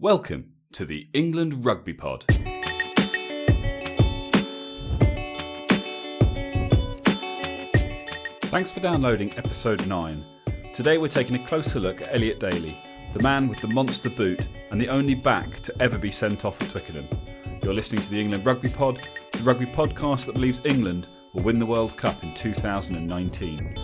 Welcome to the England Rugby Pod. Thanks for downloading episode 9. Today we're taking a closer look at Elliot Daly, the man with the monster boot and the only back to ever be sent off at Twickenham. You're listening to the England Rugby Pod, the rugby podcast that believes England will win the World Cup in 2019.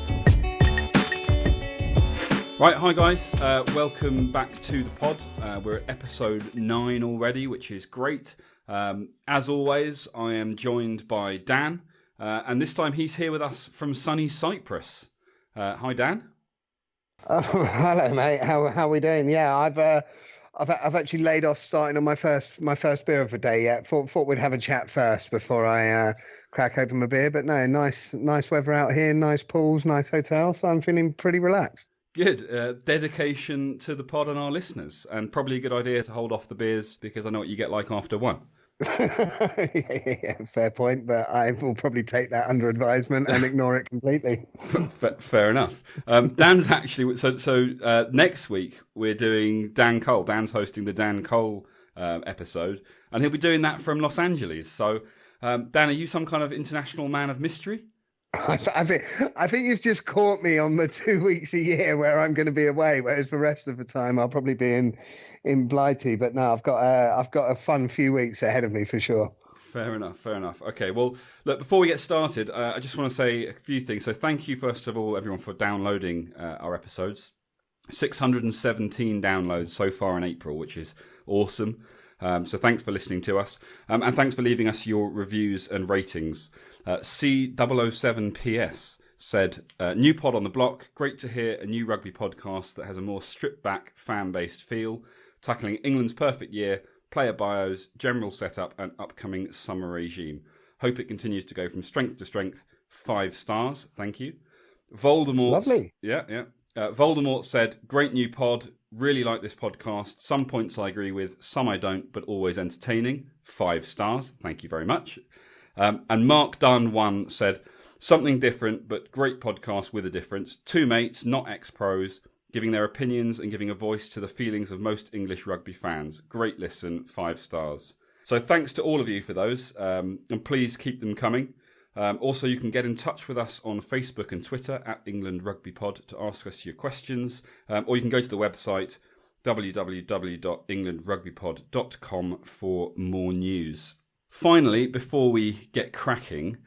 Right, hi guys, welcome back to the pod. We're at episode 9 already, which is great. As always, I am joined by Dan, and this time he's here with us from sunny Cyprus. Hi Dan. Hello mate, how are we doing? Yeah, I've actually laid off starting on my first beer of the day yet. Thought we'd have a chat first before I crack open my beer, but no, nice weather out here, nice pools, nice hotel, so I'm feeling pretty relaxed. Good. Dedication to the pod and our listeners, and probably a good idea to hold off the beers because I know what you get like after one. Yeah, fair point, but I will probably take that under advisement and ignore it completely. Fair enough. Dan's actually so next week we're doing Dan Cole. Dan's hosting the Dan Cole episode, and he'll be doing that from Los Angeles. So, Dan, are you some kind of international man of mystery? I think you've just caught me on the 2 weeks a year where I'm going to be away, whereas the rest of the time I'll probably be in Blighty. But no, I've got a fun few weeks ahead of me for sure. Fair enough. Okay, well, look, before we get started, I just want to say a few things. So thank you, first of all, everyone, for downloading our episodes. 617 downloads so far in April, which is awesome. So thanks for listening to us. And thanks for leaving us your reviews and ratings. C007PS said, new pod on the block. Great to hear a new rugby podcast that has a more stripped-back, fan-based feel, tackling England's perfect year, player bios, general setup, and upcoming summer regime. Hope it continues to go from strength to strength. 5 stars. Thank you. Voldemort. Lovely. Yeah. Voldemort said, great new pod. Really like this podcast. Some points I agree with, some I don't, but always entertaining. 5 stars. Thank you very much. And Mark Dunn 1 said, something different, but great podcast with a difference. 2 mates, not ex-pros, giving their opinions and giving a voice to the feelings of most English rugby fans. Great listen, 5 stars. So thanks to all of you for those, and please keep them coming. Also, you can get in touch with us on Facebook and Twitter at England Rugby Pod to ask us your questions, or you can go to the website www.englandrugbypod.com for more news. Finally, before we get cracking,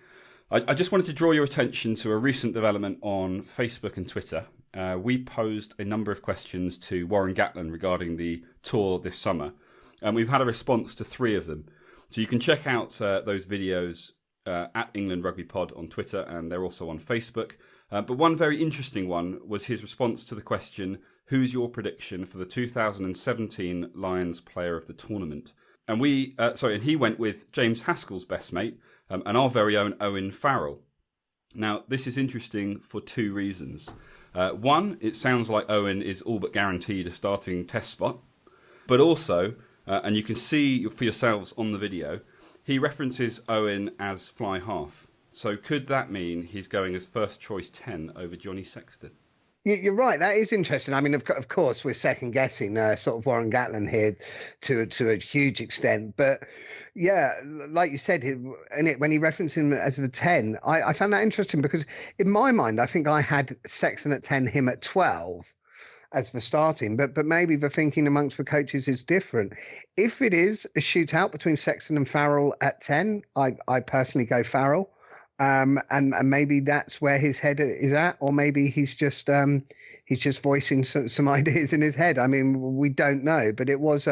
I just wanted to draw your attention to a recent development on Facebook and Twitter. We posed a number of questions to Warren Gatland regarding the tour this summer, and we've had a response to 3 of them. So you can check out those videos at England Rugby Pod on Twitter, and they're also on Facebook. But one very interesting one was his response to the question, who's your prediction for the 2017 Lions Player of the Tournament? And he went with James Haskell's best mate and our very own Owen Farrell. Now, this is interesting for 2 reasons. One, it sounds like Owen is all but guaranteed a starting test spot. But also, and you can see for yourselves on the video, he references Owen as fly half. So could that mean he's going as first choice 10 over Johnny Sexton? You're right. That is interesting. I mean, of course, we're second guessing sort of Warren Gatland here to a huge extent. But yeah, like you said, when he referenced him as a 10, I found that interesting because in my mind, I think I had Sexton at 10, him at 12 as for starting. But maybe the thinking amongst the coaches is different. If it is a shootout between Sexton and Farrell at 10, I personally go Farrell. And maybe that's where his head is at, or maybe he's just voicing some ideas in his head. I mean, we don't know, but it was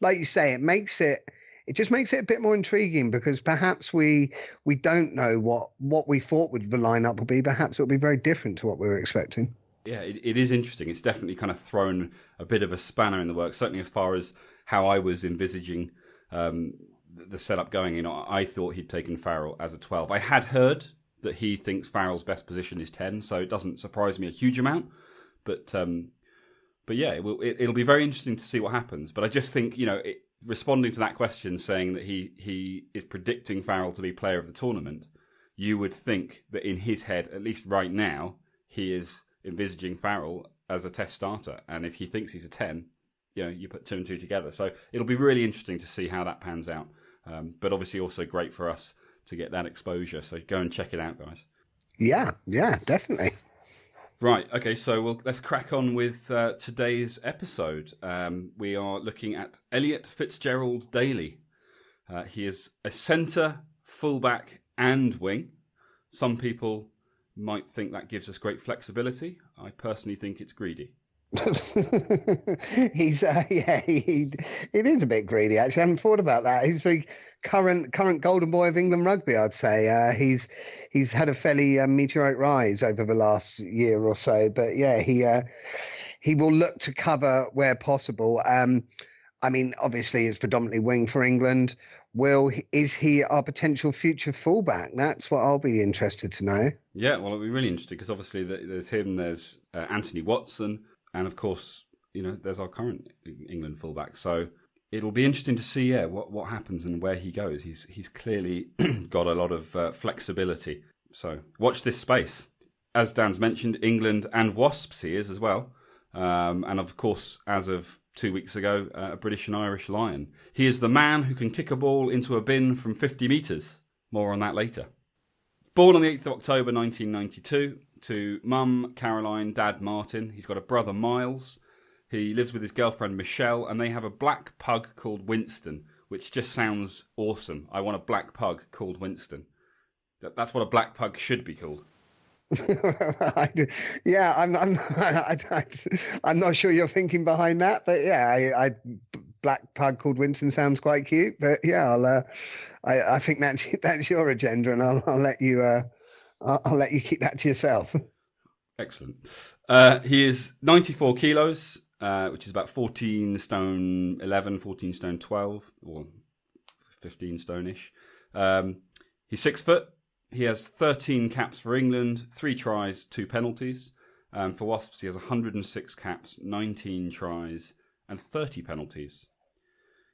like you say, it just makes it a bit more intriguing because perhaps we don't know what we thought the lineup would be. Perhaps it'll be very different to what we were expecting. Yeah, it is interesting. It's definitely kind of thrown a bit of a spanner in the works, certainly as far as how I was envisaging the setup going. I thought he'd taken Farrell as a 12. I had heard that he thinks Farrell's best position is 10, so it doesn't surprise me a huge amount. But yeah, it'll be very interesting to see what happens. But I just think, responding to that question, saying that he is predicting Farrell to be player of the tournament, you would think that in his head, at least right now, he is envisaging Farrell as a test starter. And if he thinks he's a 10, you put two and two together. So it'll be really interesting to see how that pans out. But obviously also great for us to get that exposure. So go and check it out, guys. Yeah, definitely. Right, okay, so let's crack on with today's episode. We are looking at Elliot Fitzgerald Daly. He is a centre, fullback and wing. Some people might think that gives us great flexibility. I personally think it's greedy. He's it is a bit greedy, actually. I haven't thought about that. He's the current golden boy of England rugby, I'd say. He's had a fairly meteoric rise over the last year or so, but yeah, he will look to cover where possible. I mean, obviously it's predominantly wing for England. Is he our potential future fullback? That's what I'll be interested to know. Yeah, well, it'll be really interesting because obviously there's him, there's Anthony Watson, and of course, there's our current England fullback. So it'll be interesting to see, what happens and where he goes. He's clearly got a lot of flexibility. So watch this space. As Dan's mentioned, England and Wasps he is as well. And of course, as of 2 weeks ago, a British and Irish Lion. He is the man who can kick a ball into a bin from 50 metres. More on that later. Born on the 8th of October 1992 to mum Caroline, dad Martin. He's got a brother Miles. He lives with his girlfriend Michelle, and they have a black pug called Winston, which just sounds awesome. I want a black pug called Winston. That's what a black pug should be called. I'm not sure you're thinking behind that, but yeah, black pug called Winston sounds quite cute. But yeah, I think that's your agenda, and I'll let you keep that to yourself. Excellent. He is 94 kilos, which is about 14 stone 11, 14 stone 12, or 15 stone-ish. He's 6 foot. He has 13 caps for England, 3 tries, 2 penalties. For Wasps, he has 106 caps, 19 tries, and 30 penalties.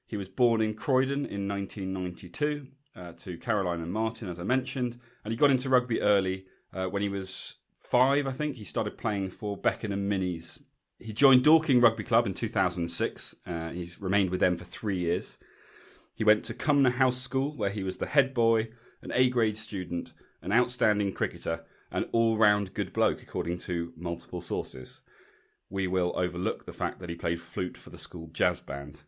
He was born in Croydon in 1992 to Caroline and Martin, as I mentioned, and he got into rugby early. When he was 5, I think, he started playing for Beckenham Minis. He joined Dorking Rugby Club in 2006. He's remained with them for 3 years. He went to Cumnor House School, where he was the head boy, an A-grade student, an outstanding cricketer, an all-round good bloke, according to multiple sources. We will overlook the fact that he played flute for the school jazz band.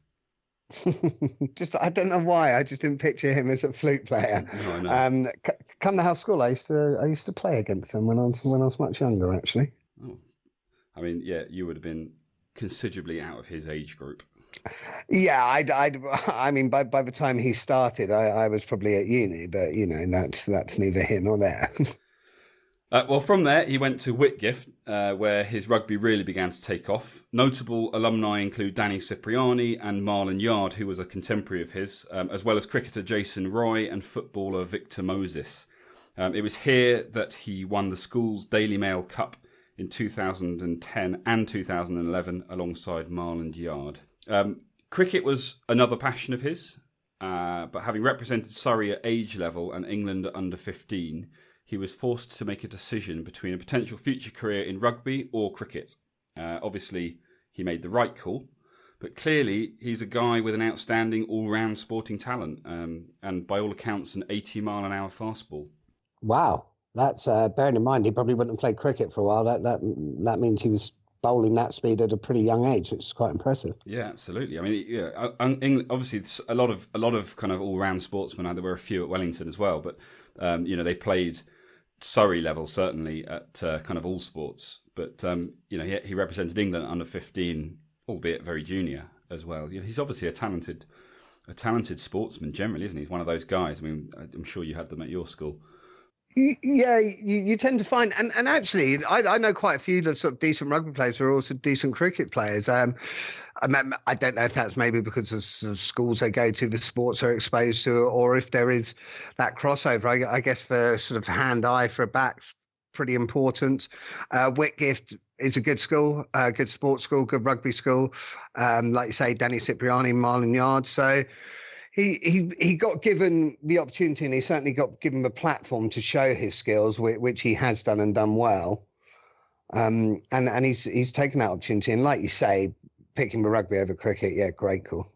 I don't know why. I just didn't picture him as a flute player. No, I know. Come to house school. I used to play against them when I was much younger, actually. Oh. I mean, yeah, you would have been considerably out of his age group. Yeah, I mean, by the time he started, I was probably at uni, but that's neither here nor there. Well, from there, he went to Whitgift, where his rugby really began to take off. Notable alumni include Danny Cipriani and Marlon Yard, who was a contemporary of his, as well as cricketer Jason Roy and footballer Victor Moses. It was here that he won the school's Daily Mail Cup in 2010 and 2011 alongside Marlon Yard. Cricket was another passion of his, but having represented Surrey at age level and England at under 15, he was forced to make a decision between a potential future career in rugby or cricket. Obviously, he made the right call, but clearly he's a guy with an outstanding all-round sporting talent, and by all accounts, an 80-mile-an-hour fastball. Wow, that's bearing in mind he probably wouldn't have played cricket for a while. That means he was bowling that speed at a pretty young age, which is quite impressive. Yeah, absolutely. I mean, yeah, England, obviously, it's a lot of kind of all-round sportsmen. There were a few at Wellington as well, but they played Surrey level certainly at kind of all sports. But he represented England at under 15, albeit very junior as well. He's obviously a talented sportsman generally, isn't he? He's one of those guys. I mean, I'm sure you had them at your school. Yeah, you tend to find, and actually, I know quite a few that sort of decent rugby players who are also decent cricket players. I don't know if that's maybe because of the schools they go to, the sports they're exposed to, or if there is that crossover. I guess the sort of hand-eye for a back's pretty important. Whitgift is a good school, good sports school, good rugby school. Like you say, Danny Cipriani, Marlon Yard. So he got given the opportunity, and he certainly got given a platform to show his skills, which he has done and done well. And he's taken that opportunity. And like you say, picking the rugby over cricket, yeah, great call.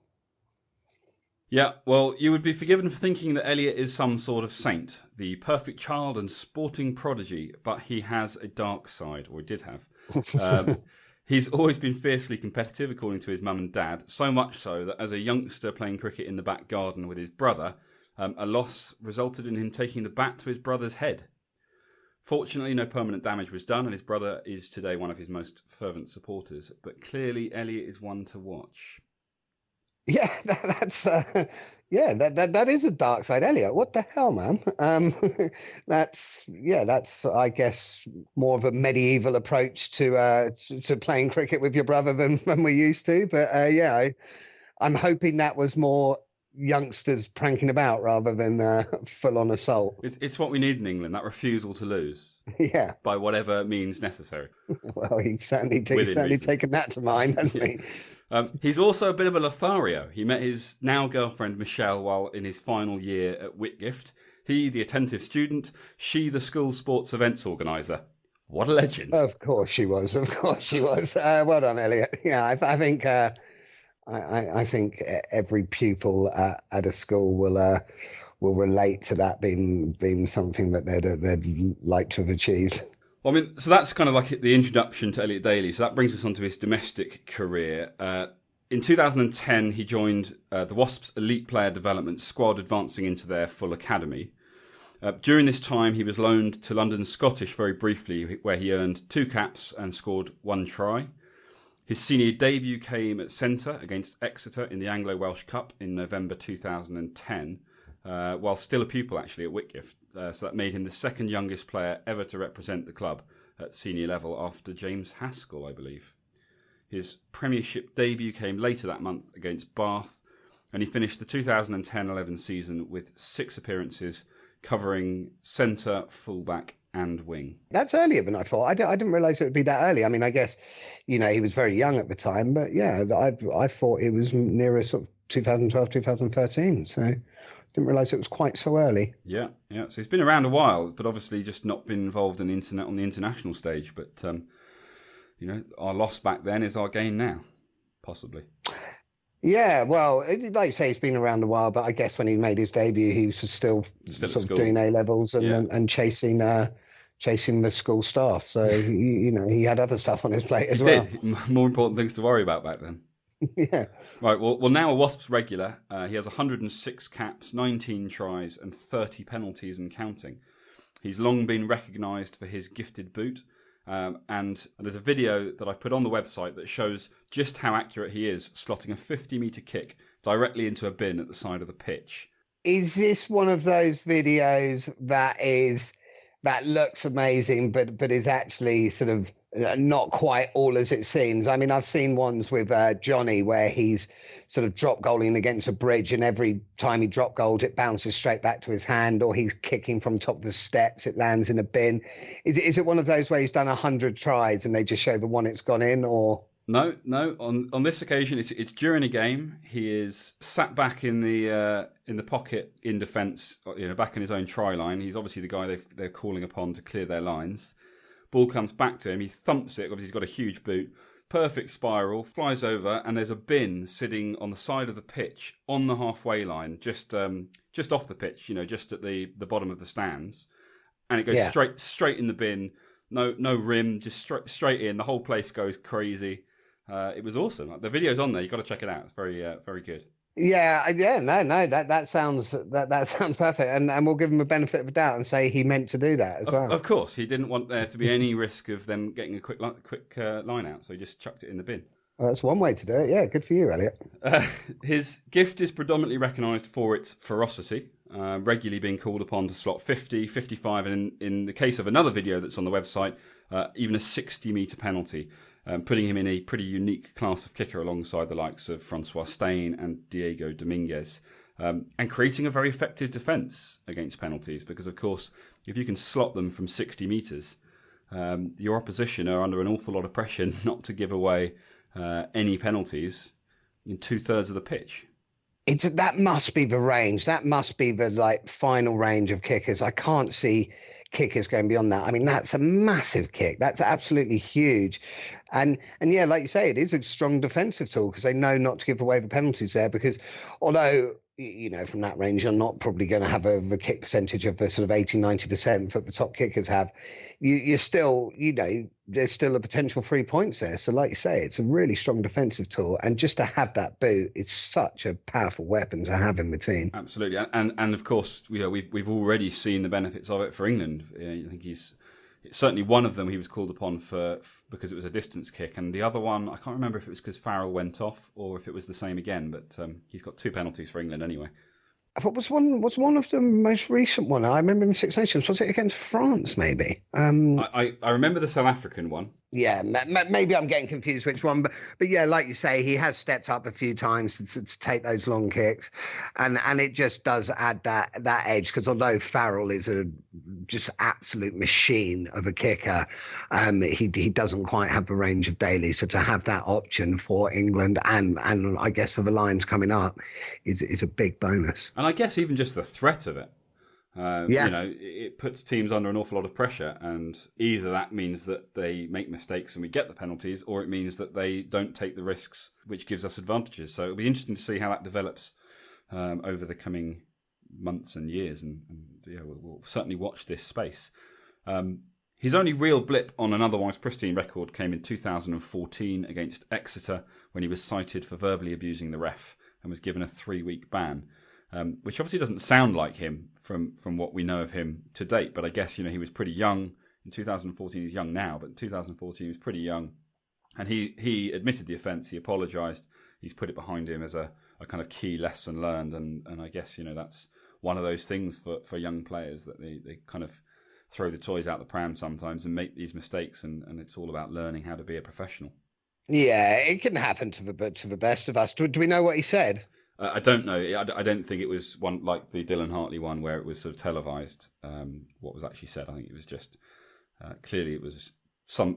Yeah, well, you would be forgiven for thinking that Elliot is some sort of saint, the perfect child and sporting prodigy, but he has a dark side, or he did have. He's always been fiercely competitive, according to his mum and dad, so much so that as a youngster playing cricket in the back garden with his brother, a loss resulted in him taking the bat to his brother's head. Fortunately, no permanent damage was done, and his brother is today one of his most fervent supporters, but clearly Elliot is one to watch. Yeah, that's that is a dark side, Elliot. What the hell, man? That's I guess more of a medieval approach to playing cricket with your brother than we're used to. But I'm hoping that was more youngsters pranking about rather than full on assault. It's what we need in England, that refusal to lose. Yeah, by whatever means necessary. Well, he's certainly taken that to mind, hasn't he? He's also a bit of a Lothario. He met his now girlfriend Michelle while in his final year at Whitgift. He, the attentive student, she, the school sports events organiser. What a legend! Of course she was. Well done, Elliot. Yeah, I think I think every pupil at a school will relate to that being something that they'd like to have achieved. Well, I mean, so that's kind of like the introduction to Elliot Daly. So that brings us on to his domestic career. In 2010, he joined the Wasps Elite Player Development Squad, advancing into their full academy. During this time, he was loaned to London Scottish very briefly, where he earned 2 caps and scored 1 try. His senior debut came at centre against Exeter in the Anglo-Welsh Cup in November 2010. While still a pupil actually at Whitgift. So that made him the second youngest player ever to represent the club at senior level after James Haskell, I believe. His Premiership debut came later that month against Bath, and he finished the 2010-11 season with 6 appearances covering centre, fullback and wing. That's earlier than I thought. I didn't realise it would be that early. I mean, I guess, he was very young at the time, but yeah, I thought it was nearer sort of 2012, 2013, so... Didn't realise it was quite so early. Yeah. So he's been around a while, but obviously just not been involved in the internet on the international stage. But our loss back then is our gain now, possibly. Yeah, well, like you say, he's been around a while, but I guess when he made his debut, he was still sort of doing A levels and chasing the school staff. So he had other stuff on his plate as well. More important things to worry about back then. Yeah. Right, well, now a Wasps regular. He has 106 caps, 19 tries and 30 penalties and counting. He's long been recognised for his gifted boot. And there's a video that I've put on the website that shows just how accurate he is, slotting a 50-metre kick directly into a bin at the side of the pitch. Is this one of those videos that looks amazing, but is actually sort of not quite all as it seems? I mean, I've seen ones with Johnny where he's sort of drop goaling against a bridge, and every time he drop goals, it bounces straight back to his hand, or he's kicking from top of the steps, it lands in a bin. Is it one of those where he's done 100 tries and they just show the one it's gone in, or? No. On this occasion, it's during a game. He is sat back in the pocket in defence, back in his own try line. He's obviously the guy they're calling upon to clear their lines. Ball comes back to him. He thumps it. Obviously, he's got a huge boot. Perfect spiral. Flies over, and there's a bin sitting on the side of the pitch on the halfway line, just off the pitch. Just at the bottom of the stands, and it goes straight in the bin. No rim, just straight in. The whole place goes crazy. It was awesome. The video's on there. You've got to check it out. It's very, very good. Yeah. No. That sounds perfect, and we'll give him a benefit of the doubt and say he meant to do that as well. Of course, he didn't want there to be any risk of them getting a quick line out, so he just chucked it in the bin. Well, that's one way to do it. Yeah, good for you, Elliot. His gift is predominantly recognised for its ferocity, regularly being called upon to slot 50, 55, and in the case of another video that's on the website, even a 60-metre penalty. Putting him in a pretty unique class of kicker alongside the likes of Francois Steyn and Diego Dominguez, and creating a very effective defence against penalties, because, of course, if you can slot them from 60 metres, your opposition are under an awful lot of pressure not to give away any penalties in 2/3 of the pitch. That must be the range. That must be the final range of kickers. I can't see kickers going beyond that. I mean, that's a massive kick. That's absolutely huge. And yeah, like you say, it is a strong defensive tool because they know not to give away the penalties there. Because although from that range, you're not probably going to have a kick percentage of the sort of 80-90% that the top kickers have. You're still, there's still a potential 3 points there. So like you say, it's a really strong defensive tool, and just to have that boot is such a powerful weapon to have in the team. Absolutely, and of course, we've already seen the benefits of it for England. I think certainly one of them he was called upon for because it was a distance kick, and the other one I can't remember if it was because Farrell went off or if it was the same again. But he's got 2 penalties for England anyway. What was one of the most recent one? I remember in the Six Nations. Was it against France? Maybe. I remember the South African one. Yeah, maybe I'm getting confused which one, but yeah, like you say, he has stepped up a few times to take those long kicks, and it just does add that edge, because although Farrell is a just absolute machine of a kicker, he doesn't quite have the range of Daly. So to have that option for England and I guess for the Lions coming up is a big bonus. And I guess even just the threat of it. It puts teams under an awful lot of pressure, and either that means that they make mistakes and we get the penalties, or it means that they don't take the risks, which gives us advantages. So it'll be interesting to see how that develops over the coming months and years, and we'll certainly watch this space. His only real blip on an otherwise pristine record came in 2014 against Exeter, when he was cited for verbally abusing the ref and was given a 3-week ban. Which obviously doesn't sound like him from what we know of him to date. But I guess, he was pretty young in 2014. He's young now, but in 2014 he was pretty young. And he admitted the offence. He apologised. He's put it behind him as a kind of key lesson learned. And I guess, that's one of those things for young players, that they kind of throw the toys out the pram sometimes and make these mistakes. And it's all about learning how to be a professional. Yeah, it can happen to the best of us. Do we know what he said? I don't know. I don't think it was one like the Dylan Hartley one where it was sort of televised. What was actually said, I think it was just clearly it was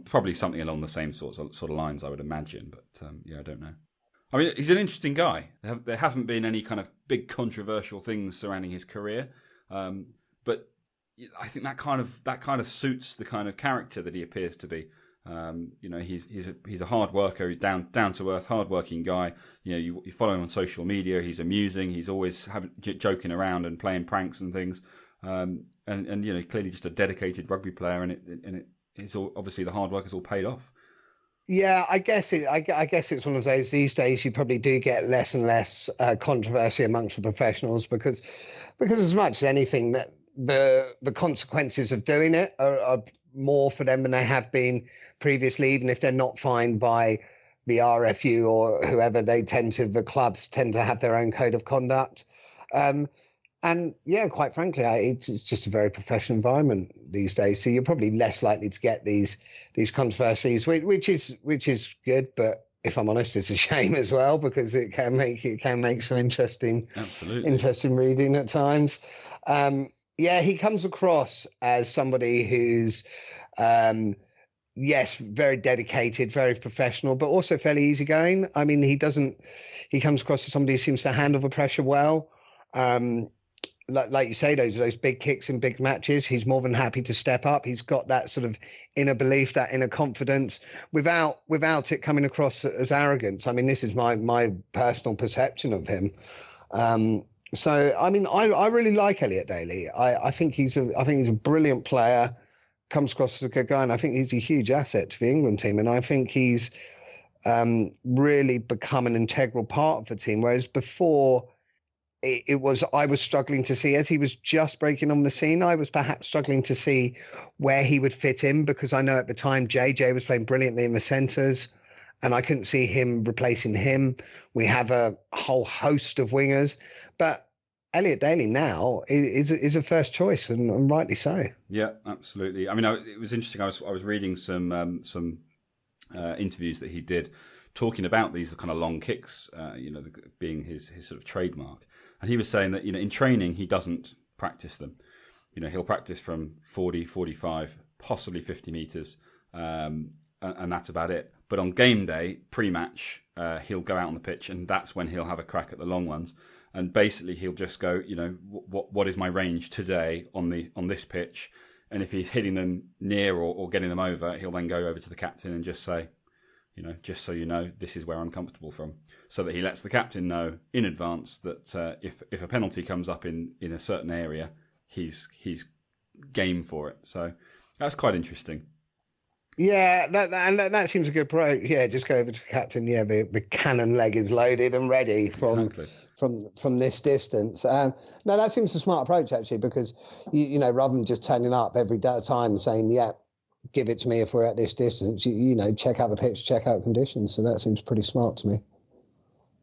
probably something along the same sort of lines, I would imagine. But I don't know. I mean, he's an interesting guy. There haven't been any kind of big controversial things surrounding his career, but I think that kind of suits the kind of character that he appears to be. He's a hard worker, he's down to earth, hard working guy. You follow him on social media. He's amusing. He's always joking around and playing pranks and things. And clearly just a dedicated rugby player. And it's all, obviously the hard work has all paid off. Yeah, I guess it's one of those. These days, you probably do get less and less controversy amongst the professionals because as much as anything, that the consequences of doing it are more for them than they have been previously, even if they're not fined by the RFU or whoever. The clubs tend to have their own code of conduct. And yeah, quite frankly, it's just a very professional environment these days. So you're probably less likely to get these controversies, which is good. But if I'm honest, it's a shame as well, because it can make some interesting reading at times. He comes across as somebody who's yes, very dedicated, very professional, but also fairly easygoing. I mean, he comes across as somebody who seems to handle the pressure well. Like you say, those big kicks in big matches, he's more than happy to step up. He's got that sort of inner belief, that inner confidence, without it coming across as arrogance. I mean, this is my personal perception of him. So, I mean, I really like Elliot Daly. I think he's a brilliant player, comes across as a good guy, and I think he's a huge asset to the England team. And I think he's really become an integral part of the team, whereas before I was struggling to see, as he was just breaking on the scene, I was perhaps struggling to see where he would fit in, because I know at the time JJ was playing brilliantly in the centres and I couldn't see him replacing him. We have a whole host of wingers, but Elliot Daly now is a first choice, and rightly so. Yeah, absolutely. I mean, it was interesting. I was reading some interviews that he did, talking about these kind of long kicks, being his sort of trademark. And he was saying that, in training, he doesn't practice them. He'll practice from 40, 45, possibly 50 metres, and that's about it. But on game day, pre-match, he'll go out on the pitch, and that's when he'll have a crack at the long ones. And basically, he'll just go, what is my range today on this pitch? And if he's hitting them near or getting them over, he'll then go over to the captain and just say, just so you know, this is where I'm comfortable from, so that he lets the captain know in advance that if a penalty comes up in a certain area, he's game for it. So that's quite interesting. Yeah, that seems a good approach. Yeah, just go over to the captain. Yeah, the cannon leg is loaded and ready from this distance. No, that seems a smart approach actually, because rather than just turning up every time saying, yeah, give it to me if we're at this distance, check out the pitch, check out conditions. So that seems pretty smart to me.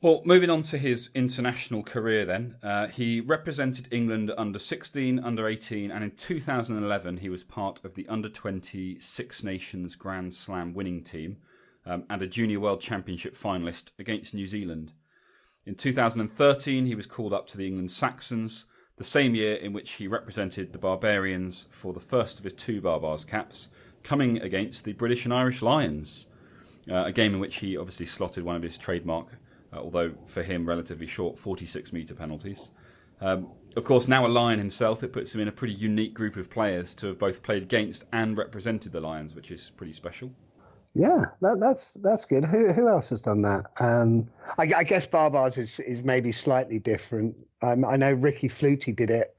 Well, moving on to his international career then. He represented England under 16, under 18, and in 2011 he was part of the under 20 Six Nations Grand Slam winning team and a Junior World Championship finalist against New Zealand. In 2013 he was called up to the England Saxons, the same year in which he represented the Barbarians for the first of his 2 Barbars caps, coming against the British and Irish Lions, a game in which he obviously slotted one of his trademark, although for him relatively short, 46-metre penalties. Of course, now a Lion himself, it puts him in a pretty unique group of players to have both played against and represented the Lions, which is pretty special. Yeah, that's good. Who else has done that? I guess Barbars is maybe slightly different. I know Ricky Flutie did it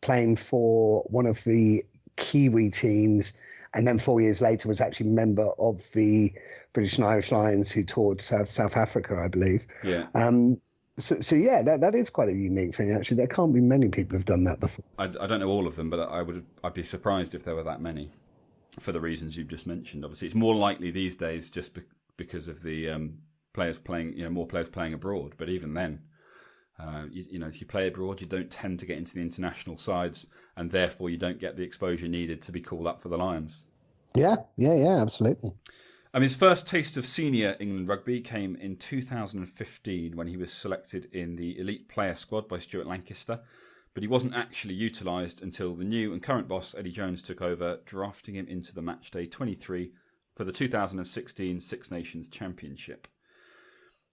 playing for one of the Kiwi teams, and then 4 years later was actually a member of the British and Irish Lions who toured South Africa, I believe. Yeah. So yeah, that is quite a unique thing actually. There can't be many people who've done that before. I don't know all of them, but I'd be surprised if there were that many, for the reasons you've just mentioned. Obviously, it's more likely these days just because of the players playing, more players playing abroad. But even then, if you play abroad, you don't tend to get into the international sides, and therefore you don't get the exposure needed to be called up for the Lions. Yeah, absolutely. His first taste of senior England rugby came in 2015 when he was selected in the elite player squad by Stuart Lancaster, but he wasn't actually utilised until the new and current boss Eddie Jones took over, drafting him into the matchday 23 for the 2016 Six Nations Championship.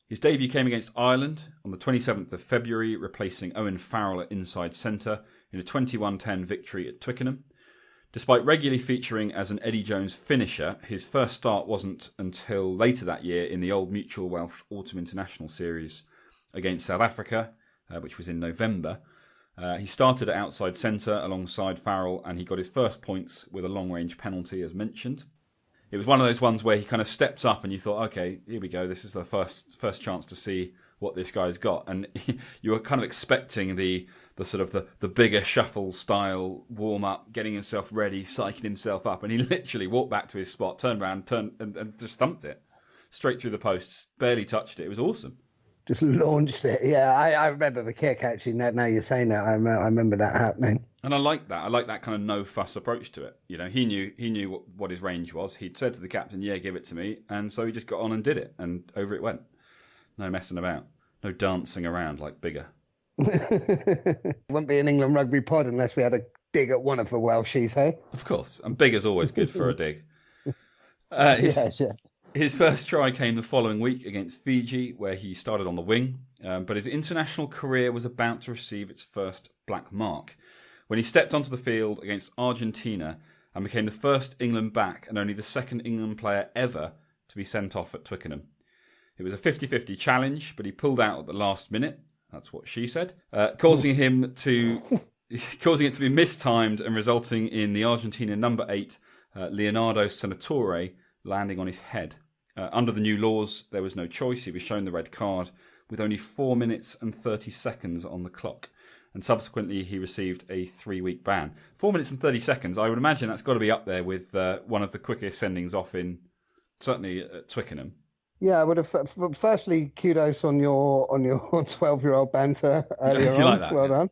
His debut came against Ireland on the 27th of February, replacing Owen Farrell at inside centre in a 21-10 victory at Twickenham. Despite regularly featuring as an Eddie Jones finisher, his first start wasn't until later that year in the Old Mutual Wealth Autumn International Series against South Africa, which was in November. He started at outside centre alongside Farrell, and he got his first points with a long-range penalty, as mentioned. It was one of those ones where he kind of stepped up and you thought, okay, here we go. This is the first chance to see what this guy's got. And you were kind of expecting the sort of the bigger shuffle style warm up, getting himself ready, psyching himself up. And he literally walked back to his spot, turned around, and just thumped it straight through the posts, barely touched it. It was awesome. Just launched it. Yeah, I remember the kick actually. Now you're saying that, I remember that happening. And I like that. I like that kind of no fuss approach to it. He knew what his range was. He'd said to the captain, "Yeah, give it to me," and so he just got on and did it, and over it went. No messing about, no dancing around like Bigger. Wouldn't be an England rugby pod unless we had a dig at one of the Welshies, hey? Of course, and Bigger's always good for a dig. His first try came the following week against Fiji, where he started on the wing, but his international career was about to receive its first black mark when he stepped onto the field against Argentina and became the first England back and only the second England player ever to be sent off at Twickenham. It was a 50-50 challenge, but he pulled out at the last minute. That's what she said, causing it to be mistimed and resulting in the Argentina number 8, Leonardo Senatore, landing on his head. Under the new laws, there was no choice. He was shown the red card with only 4 minutes and 30 seconds on the clock. And subsequently, he received a 3-week ban. 4 minutes and 30 seconds, I would imagine that's got to be up there with one of the quickest sendings off in, certainly at Twickenham. Yeah, I would have. Firstly, kudos on your 12-year-old banter earlier on. Like that, well done.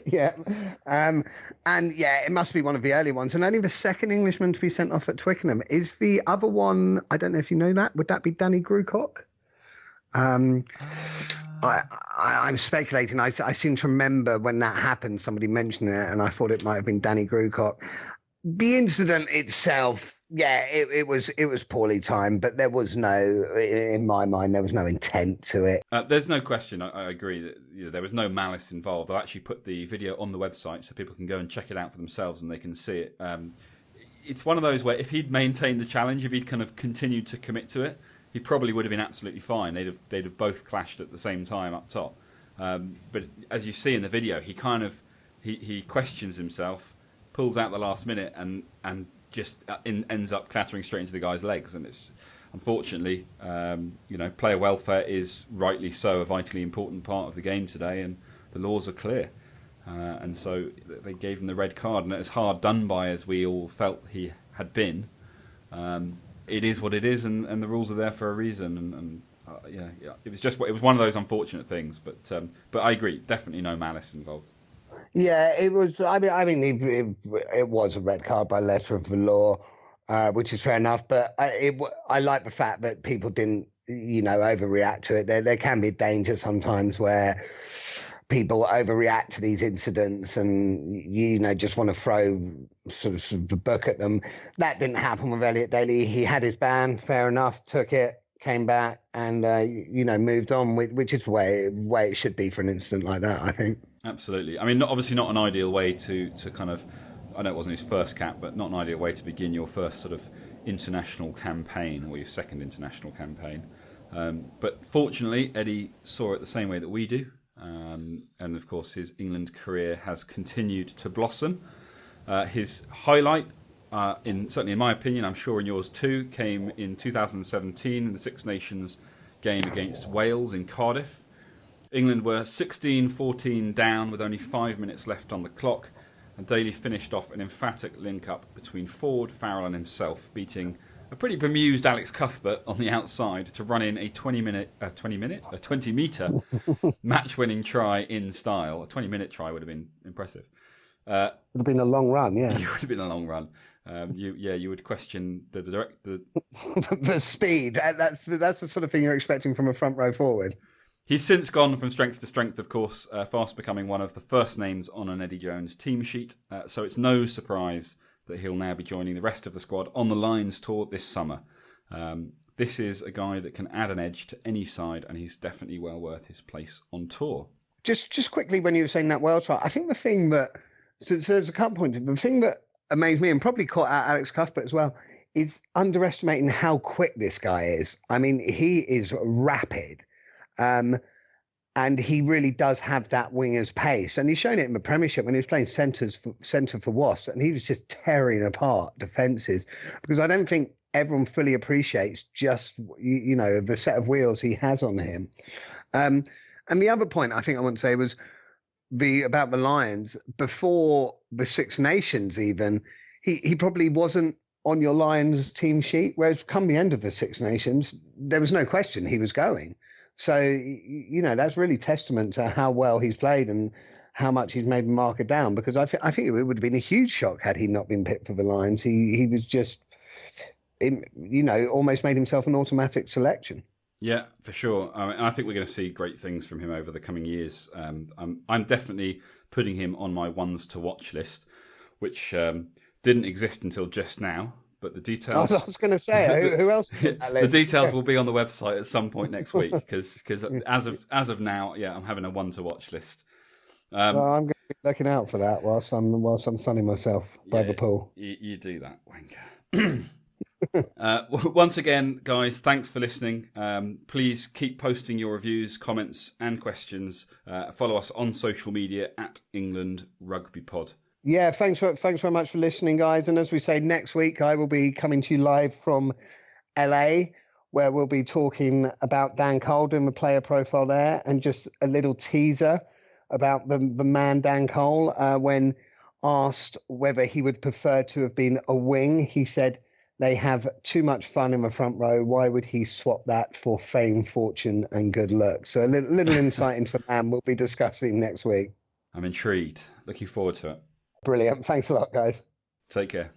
Yeah, and yeah, it must be one of the early ones, and only the second Englishman to be sent off at Twickenham. Is the other one? I don't know if you know that. Would that be Danny Grucock? I'm speculating. I seem to remember when that happened, somebody mentioned it, and I thought it might have been Danny Grucock. The incident itself. Yeah, it was poorly timed, but there was in my mind, there was no intent to it. There's no question. I agree that there was no malice involved. I actually put the video on the website so people can go and check it out for themselves and they can see it. It's one of those where if he'd maintained the challenge, if he'd kind of continued to commit to it, he probably would have been absolutely fine. They'd have both clashed at the same time up top. But as you see in the video, he kind of he questions himself, pulls out the last minute, and just ends up clattering straight into the guy's legs. And it's unfortunately, player welfare is rightly so a vitally important part of the game today, and the laws are clear. And so they gave him the red card, and as hard done by as we all felt he had been, it is what it is, and the rules are there for a reason. And it was one of those unfortunate things, but I agree, definitely no malice involved. Yeah, it was. I mean, it was a red card by letter of the law, which is fair enough. But I like the fact that people didn't, overreact to it. There can be danger sometimes where people overreact to these incidents and just want to throw sort of the book at them. That didn't happen with Elliot Daly. He had his ban, fair enough, took it, came back, and moved on, which is the way it should be for an incident like that, I think. Absolutely. I mean, obviously not an ideal way to kind of, I know it wasn't his first cap, but not an ideal way to begin your first sort of international campaign, or your second international campaign. But fortunately, Eddie saw it the same way that we do. And of course, his England career has continued to blossom. His highlight, certainly in my opinion, I'm sure in yours too, came in 2017 in the Six Nations game against Wales in Cardiff. England were 16-14 down with only 5 minutes left on the clock, and Daly finished off an emphatic link-up between Ford, Farrell and himself, beating a pretty bemused Alex Cuthbert on the outside to run in a 20-metre match-winning try in style. A 20-minute try would have been impressive. Would have been a long run, yeah. It would have been a long run. You would question the the speed. That's the sort of thing you're expecting from a front row forward. He's since gone from strength to strength, of course, fast becoming one of the first names on an Eddie Jones team sheet. So it's no surprise that he'll now be joining the rest of the squad on the Lions tour this summer. This is a guy that can add an edge to any side, and he's definitely well worth his place on tour. Just quickly, when you were saying that Wales try, I think the thing that, so there's a couple points, the thing that amazed me and probably caught out Alex Cuthbert as well, is underestimating how quick this guy is. I mean, he is rapid. And he really does have that winger's pace. And he's shown it in the Premiership when he was playing centre for Wasps, and he was just tearing apart defences, because I don't think everyone fully appreciates just, the set of wheels he has on him. And the other point I think I want to say was about the Lions. Before the Six Nations even, he probably wasn't on your Lions team sheet, whereas come the end of the Six Nations, there was no question he was going. So, that's really testament to how well he's played and how much he's made the marker down, because I think it would have been a huge shock had he not been picked for the Lions. He was just, almost made himself an automatic selection. Yeah, for sure. I think we're going to see great things from him over the coming years. I'm definitely putting him on my ones to watch list, which didn't exist until just now. But the details. I was going to say, who else? The details will be on the website at some point next week, because as of now, I'm having a one to watch list. Well, I'm going to be looking out for that whilst I'm sunning myself by the pool. You do that, wanker. Once again, guys, thanks for listening. Please keep posting your reviews, comments, and questions. Follow us on social media at England Rugby Pod. Yeah, thanks very much for listening, guys. And as we say, next week I will be coming to you live from LA, where we'll be talking about Dan Cole, doing the player profile there, and just a little teaser about the man Dan Cole. When asked whether he would prefer to have been a wing, he said they have too much fun in the front row. Why would he swap that for fame, fortune, and good luck? So a little insight into the man we'll be discussing next week. I'm intrigued. Looking forward to it. Brilliant. Thanks a lot, guys. Take care.